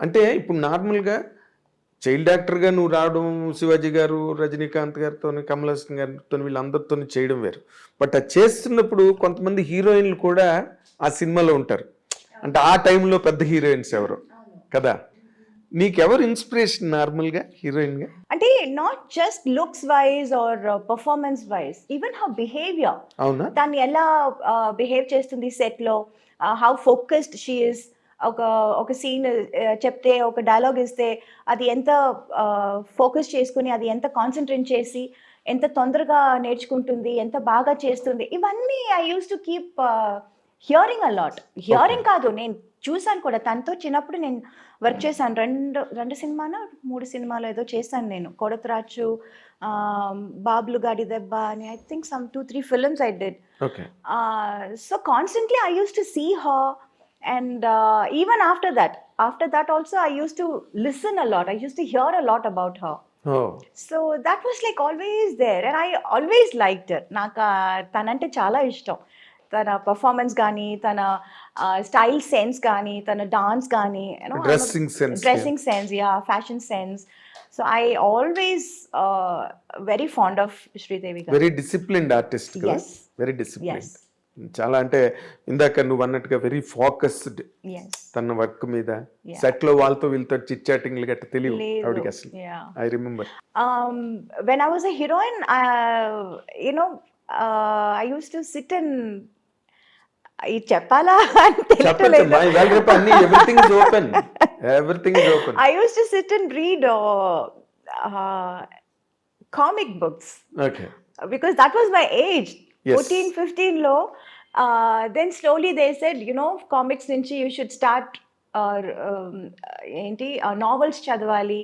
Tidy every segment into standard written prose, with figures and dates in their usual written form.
అంటే ఇప్పుడు నార్మల్గా చైల్డ్ యాక్టర్గా నువ్వు రావడం, శివాజీ గారు, రజనీకాంత్ గారితో, కమల్ హాసన్ గారితో వీళ్ళందరితో చేయడం వేరు. బట్ అది చేస్తున్నప్పుడు కొంతమంది హీరోయిన్లు కూడా ఆ సినిమాలో ఉంటారు. అంటే ఆ టైంలో పెద్ద హీరోయిన్స్ ఎవరు కదా. నీకెవరు ఇన్స్పిరేషన్ నార్మల్గా హీరోయిన్గా? అంటే not just looks wise or performance wise, even how behaviour. అవునా? దాన్ని ఎలా బిహేవ్ చేస్తుంది సెట్లో, హౌ ఫోకస్డ్ షీ ఇస్. ఒక సీన్ చెప్తే, ఒక డైలాగ్ ఇస్తే అది ఎంత ఫోకస్ చేసుకుని, అది ఎంత కాన్సన్ట్రేట్ చేసి, ఎంత తొందరగా నేర్చుకుంటుంది, ఎంత బాగా చేస్తుంది. ఇవన్నీ I use to keep hearing a lot. Hearing కాదు, నేను చూసాను కూడా. తనతో చిన్నప్పుడు నేను వర్క్ చేశాను. రెండు సినిమానో 3 సినిమాలో ఏదో చేశాను నేను. కొడతరాచు, బాబులు గాడి దెబ్బ అని, I think some 2-3 films I did. So constantly I use to see her. And even after that also I used to listen a lot. I used to hear a lot about her. Oh. So that was like always there, and I always liked her. Naka tanante chala ishtam. Tana performance gaani, tana style sense gaani, tana dance gaani, you know, dressing sense, yeah, fashion sense. So I always very fond of Sridevi garu. Very disciplined artist. Yes. Very disciplined. Yes. చాలా అంటే ఇందాక నువ్వు అన్నట్టుగా very focused తన work మీద. Set లో వాళ్ళతో వీళ్ళతో చిట్ చాటింగ్లు గట్ట తెలియదు ఆవిడకి అసలు. I remember when I was a heroine, you know, I used to sit and ఇది చెప్పాలా అని తెలియట్లేదు. Everything is open. I used to sit and read comic books. Okay. Because that was my age. 14-15 లో. Then slowly they said, you know, comics నుంచి you should start ఏంటి novels చదవాలి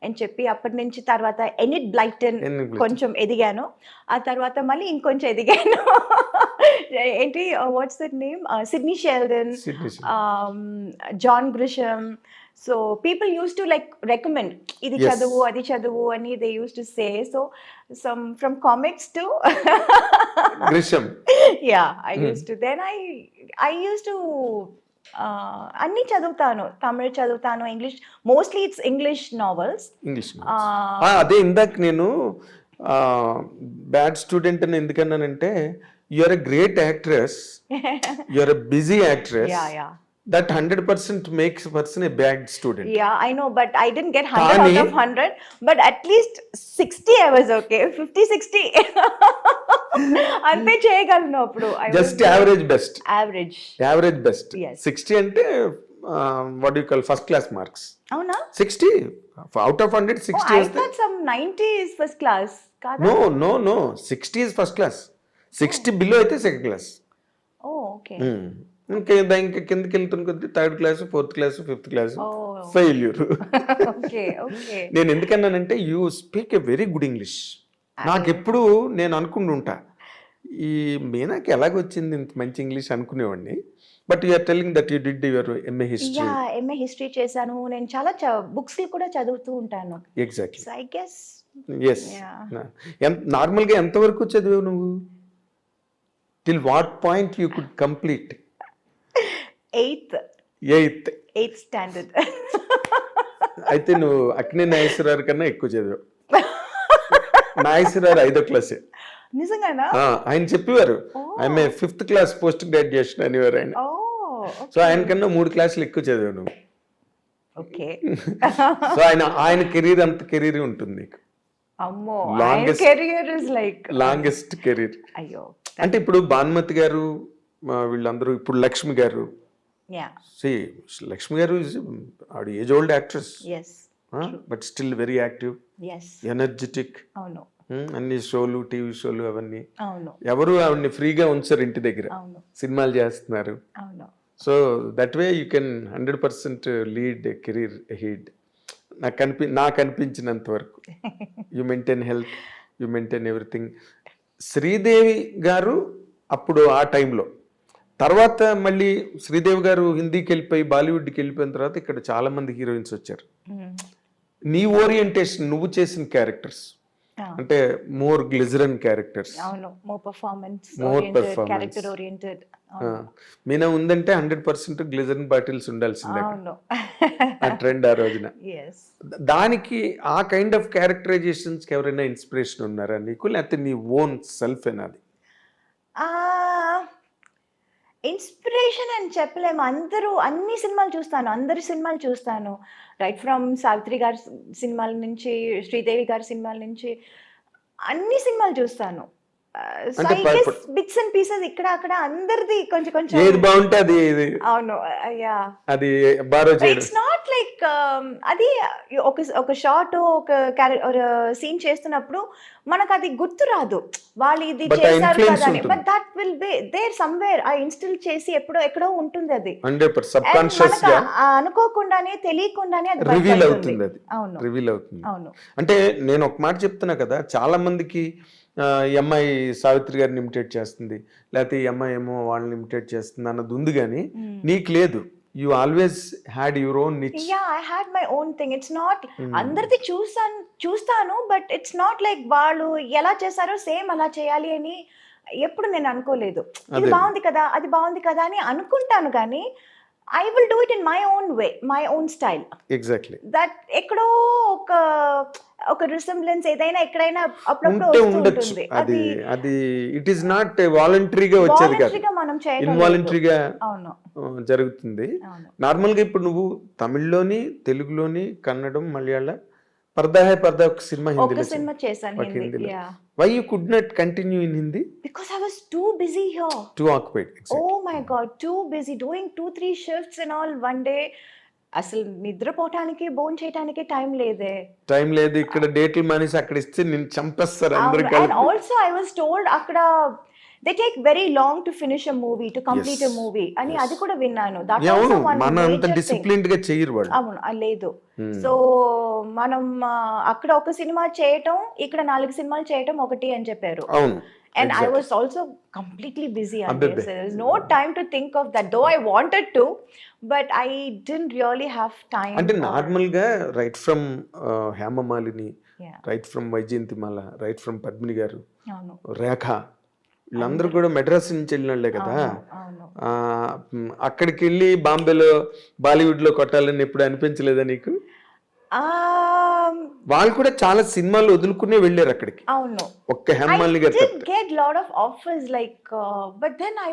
అని చెప్పి, అప్పటి నుంచి తర్వాత ఎనిట్ బ్లైటన్ కొంచెం ఎదిగాను. ఆ తర్వాత మళ్ళీ ఇంకొంచెం ఎదిగాను. ఏంటి వాట్స్ దట్ నేమ్, సిడ్నీ షెల్డన్, Sheldon John. So people used to like recommend idi chadavu adi chadavu ani they used to say. So some from comics to Grisham. Yeah, I used to. Then I used to అన్ని చదువుతాను. తమిళ చదువుతాను, English, mostly it's English novels. అదే ఇందాక నేను bad student అని ఎందుకన్నానంటే, you are a great actress, you are a busy actress. That 100% makes a person a bad student. Yeah, I know, but I didn't get 100 out of 100, but at least 60 I was okay. 50-60 ante cheyagalnu appudu. Just average best. Average best. Yes. 60 ante what do you call first class marks. Avuna? 60 out of 100 60 is. I thought some 90 is first class kada. No 60 is first class. 60 below aithe second class. Oh, okay. ఇంకా కిందకి వెళ్తున్న కొద్ది 3rd class, 4th class, 5th class failure. నేను ఎందుకన్నానంటే you speak a very good English. నాకెప్పుడు నేను అనుకుంటుంటా, ఈ మీనాకి ఎలాగొచ్చింది ఇంత మంచి ఇంగ్లీష్ అనుకునేవాడిని. But you are telling that you did your MA history. MA history చేశాను నేను. చాలా బుక్స్ కూడా చదువుతూ ఉంటాను. ఎగ్జాక్ట్లీ. I guess yes. నార్మల్గా ఎంతవరకు చదివావు నువ్వు? Till what point you could complete? 8th standard. అయితే నువ్వు అక్కినే నాగేశ్వరరావు కన్నా ఎక్కువ చదివావు. నాగేశ్వరరావు 5వ క్లాసే. నిజంగానా? ఆయన చెప్పేవారు ఆమె 5th క్లాస్ పోస్ట్ గ్రాడ్యుయేషన్ అనేవారు ఆయన. సో ఆయన కన్నా 3 క్లాసులు ఎక్కువ చదివావు నువ్వు. ఓకే. సో ఆయన కెరీర్ అంత కెరీర్ ఉంటుంది నీకు. అమ్మో, career is like longest career. అయ్యో. అంటే ఇప్పుడు భానుమతి గారు వీళ్ళందరూ, ఇప్పుడు లక్ష్మి గారు. లక్ష్మి గారు ఆవిడ age old actress, but still very active, energetic. అన్ని షోలు, టీవీ షోలు అవన్నీ. ఎవరు ఆవిడని ఫ్రీగా ఉంచారు ఇంటి దగ్గర, సినిమాలు చేస్తున్నారు. So that way you can 100% lead career head. నాకు అనిపించినంత వరకు you maintain health, you maintain everything. Sridevi గారు అప్పుడు ఆ టైంలో, తర్వాత మళ్ళీ శ్రీదేవి గారు హిందీకి వెళ్ళిపోయి బాలీవుడ్కి వెళ్ళిపోయిన తర్వాత ఇక్కడ చాలా మంది హీరోయిన్స్ వచ్చారు. నీ ఓరియంటేషన్, నువ్వు చేసిన క్యారెక్టర్స్, అంటే మోర్ గ్లిజరన్ క్యారెక్టర్స్, అవును, more performance more oriented, performance. Character oriented. Meena ఉందంటే 100% గ్లిజరన్ బాటిల్స్ ఉండాల్సిందే అవును. ఆ ట్రెండ్ ఆ రోజున. yes. దానికి ఆ కైండ్ ఆఫ్ క్యారెక్టరైజేషన్స్ కి ఎవరైనా ఇన్స్పిరేషన్ ఉన్నారా నీకు, లేకపోతే నీ ఓన్ సెల్ఫ్ ఏనాది? ఇన్స్పిరేషన్ అని చెప్పలేము. అన్ని సినిమాలు చూస్తాను, అందరి సినిమాలు చూస్తాను. రైట్ ఫ్రమ్ సావిత్రి గారి సినిమాల నుంచి, శ్రీదేవి గారి సినిమాల నుంచి అన్ని సినిమాలు చూస్తాను. సో అంటే I guess bits and pieces ఇక్కడ అక్కడ అందరిది కొంచెం కొంచెం. ఏది బాగుంటే అది అవును. యా, అది బారో చేయడం. ఇట్స్ నాట్ లైక్ అది ఒక షార్ట్, ఒక సీన్ చేస్తున్నప్పుడు మనకు అది గుర్తు రాదు, వాళ్ళు ఇది But ఆ చేశారు influence కదా అని. ఉంటుంది. But that will be there somewhere, ఆ ఇన్స్టిల్ చేసి ఎక్కడో ఉంటుంది అది. 100% సబ్ And కాన్షియస్ మనకు గా అనుకోకుండానే, తెలియకుండానే అది రివీల్ బయటపడుతుంది. అవుతుంది, అది అవును, రివీల్ అవుతుంది. అవును. అంటే నేను ఒక మాట చెప్తున్నా కదా, చాలా మందికి ఈ అమ్మాయి సావిత్రి గారిని ఇమిటేట్ చేస్తుంది, లేకపోతే ఈ అమ్మాయి ఏమో వాళ్ళని ఇమిటేట్ చేస్తుంది అన్నది ఉంది, కానీ నీకు లేదు. You always had your own niche. Yeah, I had my own thing. It's not అందరిది చూస్తాను, బట్ ఇట్స్ నాట్ లైక్ వాళ్ళు ఎలా చేశారో సేమ్ అలా చేయాలి అని ఎప్పుడు నేను అనుకోలేదు. ఇది బాగుంది కదా, అది బాగుంది కదా అని అనుకుంటాను, కానీ I will do it in my own way, my own style. Exactly. That ఎక్కడో ఒక రిసెంబ్లెన్స్ ఏదైనా ఎక్కడైనా అప్పుడప్పుడు ఉంటే వస్తూ ఉండొచ్చు. ఉంటుంది. అది అది ఇట్ ఈస్ నాట్ వాలంటరీగా వచ్చేది కాదు, వాలంటరీగా మనం చేయడం లేదు. ఇన్వాలంటరీగా అవును, జరుగుతుంది. అవును. నార్మల్గా ఇప్పుడు నువ్వు తమిళ్లోని, తెలుగులోని, కన్నడం, మలయాళ, పర్దా హై పర్దా ఒక సినిమా ఒక హిందీలో సినిమా చేశాను ఒక హిందీ. హిందీలో. Yeah, why you could not continue in Hindi? Because I was too busy here. Too occupied. Oh my God, too busy doing 2-3 shifts and all one day. అసలు నిద్రపోవటానికి, భోజనం చేయడానికి టైం లేదే. టైం లేదు. ఇక్కడ డేట్లు మానేసి అక్కడ ఇస్తే నేను చంపేస్తారు అందరూ అండ్ కలిపి. ఆల్సో ఐ వాస్ టోల్డ్ అక్కడ they take very long to finish a movie, to complete a movie అని, అది కూడా విన్నాను. దట్ ఆల్సో వన్ మన అంత మేజర్ థింగ్. డిసిప్లిన్డ్ గా చేయరు వాళ్ళు. అవును, లేదు. సో మనం అక్కడ ఒక సినిమా చేయటం, ఇక్కడ 4 సినిమాలు చేయటం ఒకటి అని చెప్పారు. అవును. And I was also completely busy on this. There was no time to think of that, though I wanted to, but I didn't really have time. అంటే నార్మల్ గా right from Hemamalini, Yeah. Right from Vyjayanthimala, right from Padmini గారు, అవును, రేఖ, వీళ్ళందరూ కూడా మెడ్రాస్ నుంచి వెళ్ళిన వాళ్ళే కదా. అవును. అక్కడికి వెళ్ళి బాంబేలో, బాలీవుడ్ లో కొట్టాలని ఎప్పుడు అనిపించలేదా నీకు? వాళ్ళు కూడా చాలా సినిమాలు వదులుకునే వెళ్ళారు అక్కడికి. అవును, ఒక్క హేమమాలిని గారు I did get lot of offers like but then I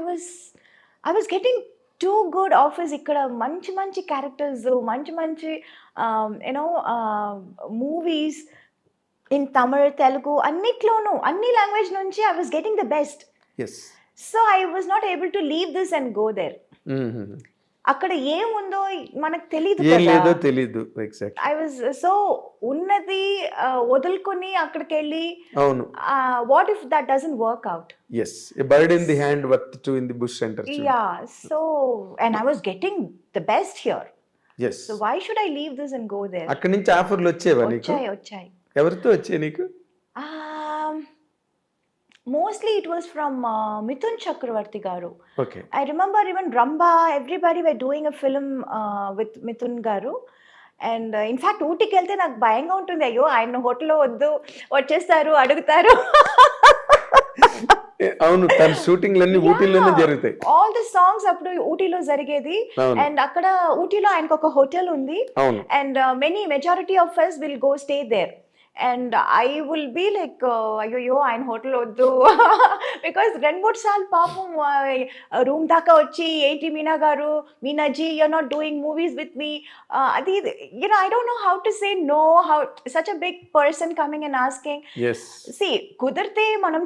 was getting too good offers. ఇక్కడ మంచి క్యారెక్టర్స్, మంచి మూవీస్ ఇన్ తమిళ్, తెలుగు, అన్నిట్లోనూ, అన్ని లాంగ్వేజ్ నుంచి I was getting the best. Yes. So I was not able to leave this and go there. అక్కడ ఏముందో మనకు తెలియదు ఏం లేదో కదా. తెలీదు. ఎగ్జాక్ట్లీ. ఐ వాజ్ సో ఉన్నది వదులుకొని అక్కడికి వెళ్ళి, అవును. What if that doesn't work out. Yes, a bird in the hand worth two in the bush అంటారు. Yeah, so and I was getting the best here. Yes. So why should I leave this and go there? అక్కడి నుంచి ఆఫర్లు వచ్చేవా నీకు? వచ్చాయి. ఎవరితో వచ్చాయి నీకు? Mostly it was from Mithun Chakravarti garu. Okay. I remember even Ramba, everybody were doing a film with Mithun garu. And in fact ఊటీకి వెళ్తే నాకు భయంగా ఉంటుంది, అయ్యో ఆయన హోటల్లో వద్దు, వచ్చేస్తారు, అడుగుతారు. అవును, తన షూటింగ్ లన్నీ ఊటీలోనే జరుగుతాయి. ఆల్ ది సాంగ్స్ అప్పుడు ఊటీలో జరిగేది. అండ్ అక్కడ ఊటీలో ఆయనకు ఒక హోటల్ ఉంది. అవును. And majority of us will go stay there. And I will be like, అయ్యో ఆయన హోటల్ వద్దు, బికాస్ 2-3 సార్లు పాపం రూమ్ దాకా వచ్చి, ఏంటి Meena garu, Meena ji, you're not doing movies with me, అది I don't know how to say no, how such a big person coming and asking. Yes. See, కుదిరితే మనం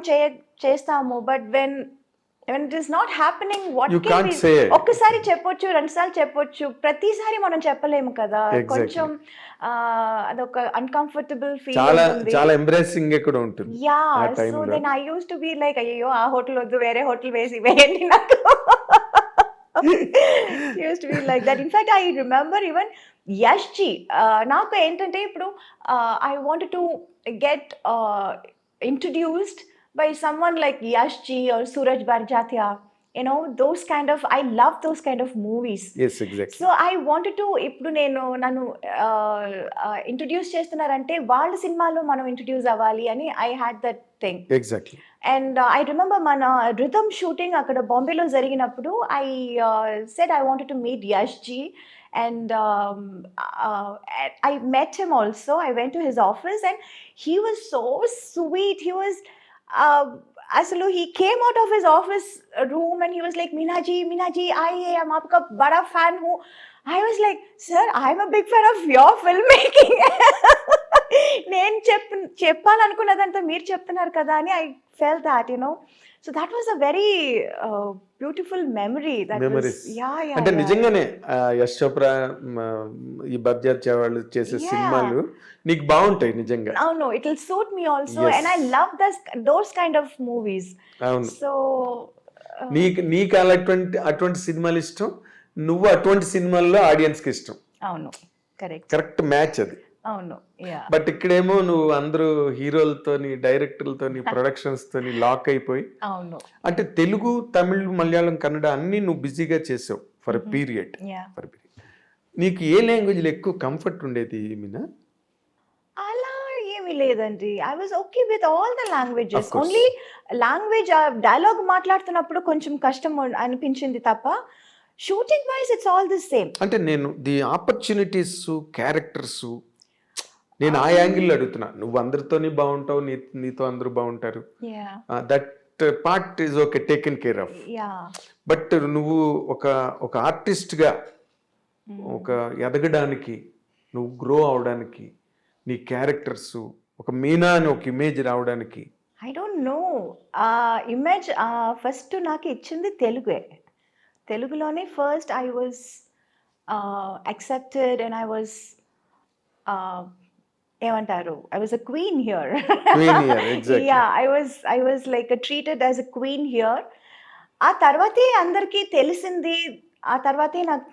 చేస్తాము, but when it is not happening, what you can can't we say. ఒక్కసారి చెప్పొచ్చు, 2 సార్లు చెప్పొచ్చు, ప్రతిసారి మనం చెప్పలేము కదా. కొంచెం అదొక అన్కంఫర్టబుల్ ఫీల్ ఉంటుంది. చాలా ఎంబ్రేసింగ్ కూడా ఉంటుంది. Yeah, so then I used to be like, అయ్యో ఆ హోటల్ వద్దు, వేరే హోటల్ వేయండి నాకు. Used to be like that. In fact I remember even Yash ji, నాకు ఏంటంటే ఇప్పుడు I wanted to get introduced by someone like Yash ji or Suraj Barjatia. those kind of, I love those kind of movies. Yes, exactly. So I wanted to, ఇప్పుడు నన్ను introduce చేస్తున్నారంటే వాళ్ళ సినిమాలో మనం introduce అవ్వాలి అని I had that thing. Exactly. And I remember మన Rhythm shooting అక్కడ బాంబేలో జరిగినప్పుడు I said I wanted to meet Yash ji. And I met him also. I went to his office and he was so sweet. He was asalu he came out of his office room and he was like, Meena ji, I am aapka bada fan hu. I was like, sir, I'm a big fan of your filmmaking. నేను చెప్పాలనుకున్నదంతా మీరు చెప్తున్నారు కదా అని I felt that so that was a very beautiful memory. అంటే నిజంగానే యశ్ చోప్రా ఈ Berger వాళ్ళు చేసే సినిమాలు నీకు బాగుంటాయి నిజంగా. అవును, it will suit me also and I love those kind of movies. అవును. సో నీకు అటువంటి సినిమాలు ఇష్టం, నువ్వు అటువంటి సినిమాల్లో ఆడియన్స్ కి ఇష్టం. అవును, కరెక్ట్ మ్యాచ్ అది. అవును. బట్ ఇక్కడేమో నువ్వు అందరూ హీరోలతోని, డైరెక్టర్లతోని, ప్రొడక్షన్స్ తోని లాక్ అయిపోయి, అవును, అంటే తెలుగు, తమిళ్, మలయాళం, కన్నడ అన్ని నువ్వు బిజీగా చేసావు ఫర్ పీరియడ్. నీకు ఏ లాంగ్వేజ్ లో ఎక్కువ కంఫర్ట్ ఉండేది మీనా? అలా ఏమీ లేదండి. I was okay with all the languages. Only language dialogue మాట్లాడుతున్నప్పుడు కొంచెం కష్టం అనిపించింది తప్ప shooting wise it's all the same. అంటే నేను ది ఆపర్చునిటీస్, క్యారెక్టర్స్, నేను ఆ యాంగిల్ అడుగుతున్నా. నువ్వు అందరితోని బాగుంటావు, నీతో అందరూ బాగుంటారు, that part is okay, taken care of. But నువ్వు ఒక ఆర్టిస్ట్ గా ఒక ఎదగడానికి, నువ్వు గ్రో అవడానికి, నీ క్యారెక్టర్స్ ఒక మీనా అని ఒక ఇమేజ్ రావడానికి, I don't know image first నాకు ఇచ్చింది తెలుగులోనే. First I was accepted and I was ఏమంటారు, I was a queen here. Exactly. Yeah, I was like treated as a queen here. ఆ తర్వాతే అందరికీ తెలిసింది, ఆ తర్వాతే నాకు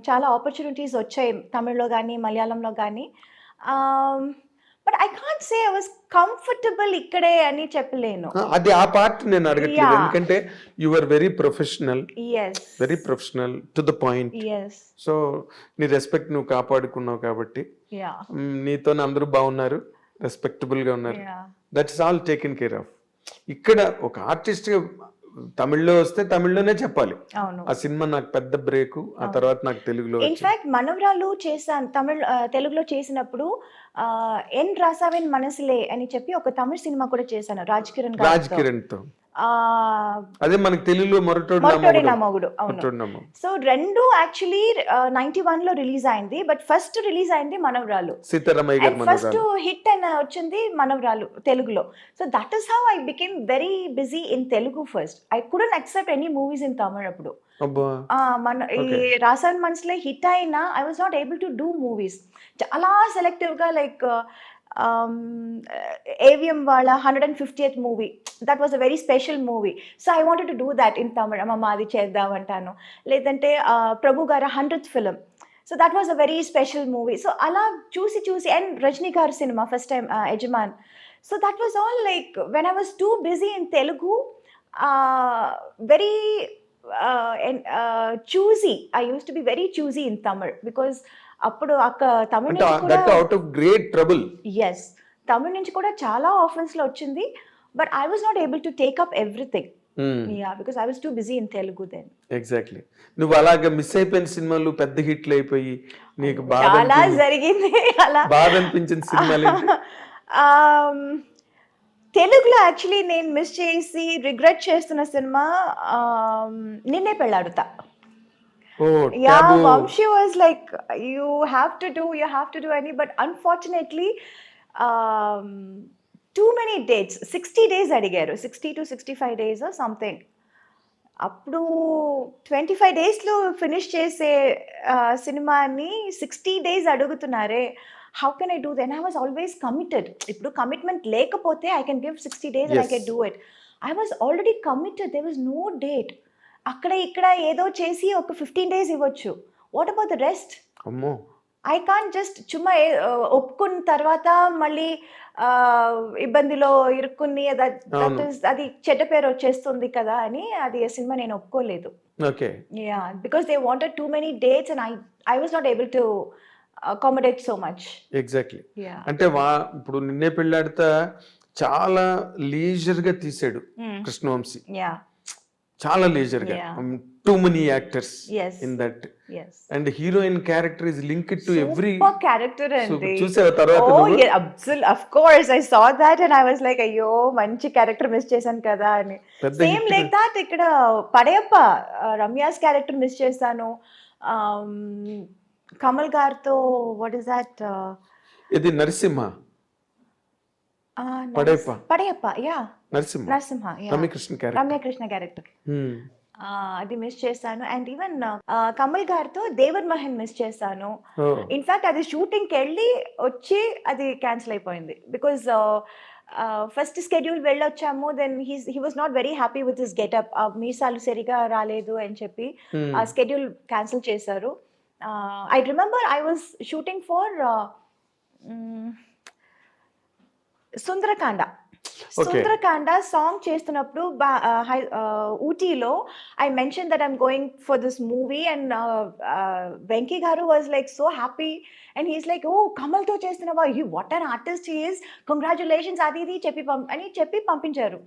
చాలా ఆపర్చునిటీస్ వచ్చాయి తమిళ్లో కానీ మలయాళంలో కానీ. But I can't say I was comfortable ఇక్కడే అని చెప్పలేను. అది ఆ పార్ట్ నేను అడగట్లేదు, ఎందుకంటే you are very professional, very professional to the point. So నీ రెస్పెక్ట్ నువ్వు కాపాడుకున్నావు కాబట్టి నీతో అందరూ బాగున్నారు, రెస్పెక్టబుల్ గా ఉన్నారు. That's all taken care of. ఇక్కడ ఒక ఆర్టిస్ట్ గా తమిళ్లో వస్తే తమిళ్లోనే చెప్పాలి, ఆ సినిమా నాకు పెద్ద బ్రేక్, ఆ తర్వాత నాకు తెలుగులో. ఇన్ఫాక్ట్ మనవరాలు చేశాను తెలుగులో చేసినప్పుడు ఎన్ రాసావేన్ మనసులే అని చెప్పి ఒక తమిళ సినిమా కూడా చేశాను రాజ్ కిరణ్ తో. అదే మనకి తెలుగులో మొరటోడి నా మొగుడు. అవును. సో రెండు యాక్చువల్లీ 91 లో రిలీజ్ అయింది, బట్ ఫస్ట్ రిలీజ్ అయింది మనవరాలు. ఫస్ట్ హిట్ అని వచ్చింది మనవరాలు తెలుగులో. So that is how I became very busy in Telugu first. I couldn't accept any movies in Tamil అప్పుడు. మన ఈ రాసాన్ మనసులే హిట్ అయినా I was not able to do movies. చాలా సెలెక్టివ్ గా, లైక్ AVM వాళ్ళ 150th movie, that was a very special movie. So I wanted to do that in Tamil. అమ్మ అది చేద్దామంటాను. లేదంటే ప్రభు గారి 100th film, so that was a very special movie. So అలా చూసి and Rajini గారి cinema first time Yajaman. So that was all like when I was too busy in Telugu, very choosy. I used to be very choosy in Tamil because అప్పుడు తమిళ yes తమిళ నుంచి కూడా చాలా offers లో వచ్చింది, but I was not able to take up everything. Because I was too busy in Telugu then. Exactly. నువ్వు అలాగా miss అయిపోయిన సినిమాలు పెద్ద హిట్లు అయిపోయి నీకు చాలా జరిగింది. అలా బాధ అనిపించిన సినిమాలు తెలుగులో యాక్చువల్లీ నేను మిస్ చేసి రిగ్రెట్ చేస్తున్న సినిమా నిన్నే Pelladatha. Vamshi was like, you have to do any, but unfortunately too many dates, 60 days అడిగారు, 60 to 65 days or something. అప్పుడు 25 days లో ఫినిష్ చేసే సినిమాని 60 days అడుగుతున్నారే. How can I do that? And I was always committed. ఇప్పుడు commitment లేకపోతే I can give 60 days and I can do it. I was already committed. There was no date. అక్కడ ఇక్కడ ఏదో చేసి ఒక 15 days ఇవ్వచ్చు. What about the rest? అమ్మో, I can't just చుమ్మా ఒప్పుకున్న తర్వాత మళ్ళీ ఇబ్బందిలో ఇరుక్కుని అది చెడ్డ పేరు వచ్చేస్తుంది కదా అని అది ఆ సినిమా నేను ఒప్పుకోలేదు. Okay. Yeah because they wanted too many dates and I was not able to accommodate so much. Exactly. అంటే ఇప్పుడు నిన్నే పెళ్ళాడితే చాలా లీజర్ గా తీసాడు కృష్ణవంశీ. యా చాలా లీజర్ గా. Too many actors in that. And heroine character is linked to every character అండి. చూసావా తర్వాత? Of course I saw that and I was like అయ్యో మంచి క్యారెక్టర్ మిస్ చేశాను కదా అని. సేమ్ లైక్ దట్ ఇక్కడ పడయప్ప రమ్యాస్ క్యారెక్టర్ మిస్ చేశాను. కమల్ గారితో వాట్ ఇస్ దట్ ఇది నరసింహ పడయప్ప యా నరసింహ రమ్యకృష్ణ క్యారెక్టర్ అది మిస్ చేశాను. అండ్ ఈవెన్ కమల్ గారితో దేవర్ మహన్ మిస్ చేశాను. ఇన్ఫాక్ట్ అది షూటింగ్కి వెళ్ళి వచ్చి అది క్యాన్సిల్ అయిపోయింది బికాజ్ ఫస్ట్ స్కెడ్యూల్ వెళ్ళొచ్చాము. Then he was not very happy with his getup. మీసాలు సరిగా రాలేదు అని చెప్పి ఆ స్కెడ్యూల్ క్యాన్సిల్ చేశారు. I remember I was shooting for Sundarakanda song చేస్తున్నప్పుడు ఊటీలో I mention that I'm going for this movie and Venky garu was like so happy and he's like oh కమల్తో చేస్తున్నావా, what an artist he is, congratulations అది ఇది చెప్పి పంపించారు.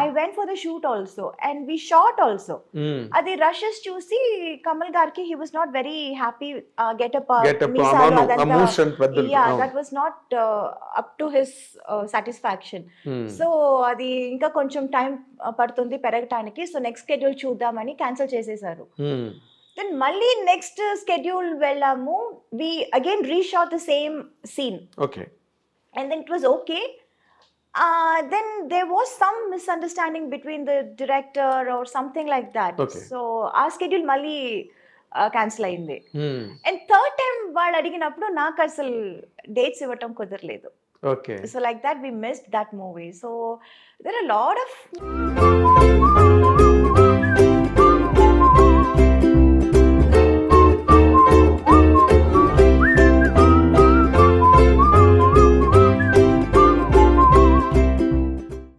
I went for the shoot also and we shot also. అది rushes చూసి కమల్ గారికి he was not very happy getup that was not up to his satisfaction. So అది ఇంకా కొంచెం టైం పడుతుంది పెరగటానికి, సో నెక్స్ట్ స్కెడ్యూల్ చూద్దామని క్యాన్సిల్ చేసేసారు. దెన్ మళ్ళీ నెక్స్ట్ స్కెడ్యూల్ వెళ్ళాము. We again reshot the same scene. Okay. And then it was okay. Then there was some misunderstanding between the director or something like that. Okay. So our schedule మళ్ళీ cancel అయింది. And third time వాళ్ళు అడిగినప్పుడు నాకు అసలు dates ఇవ్వటం కుదరలేదు. Okay. So like that we missed that movie. So there are a lot of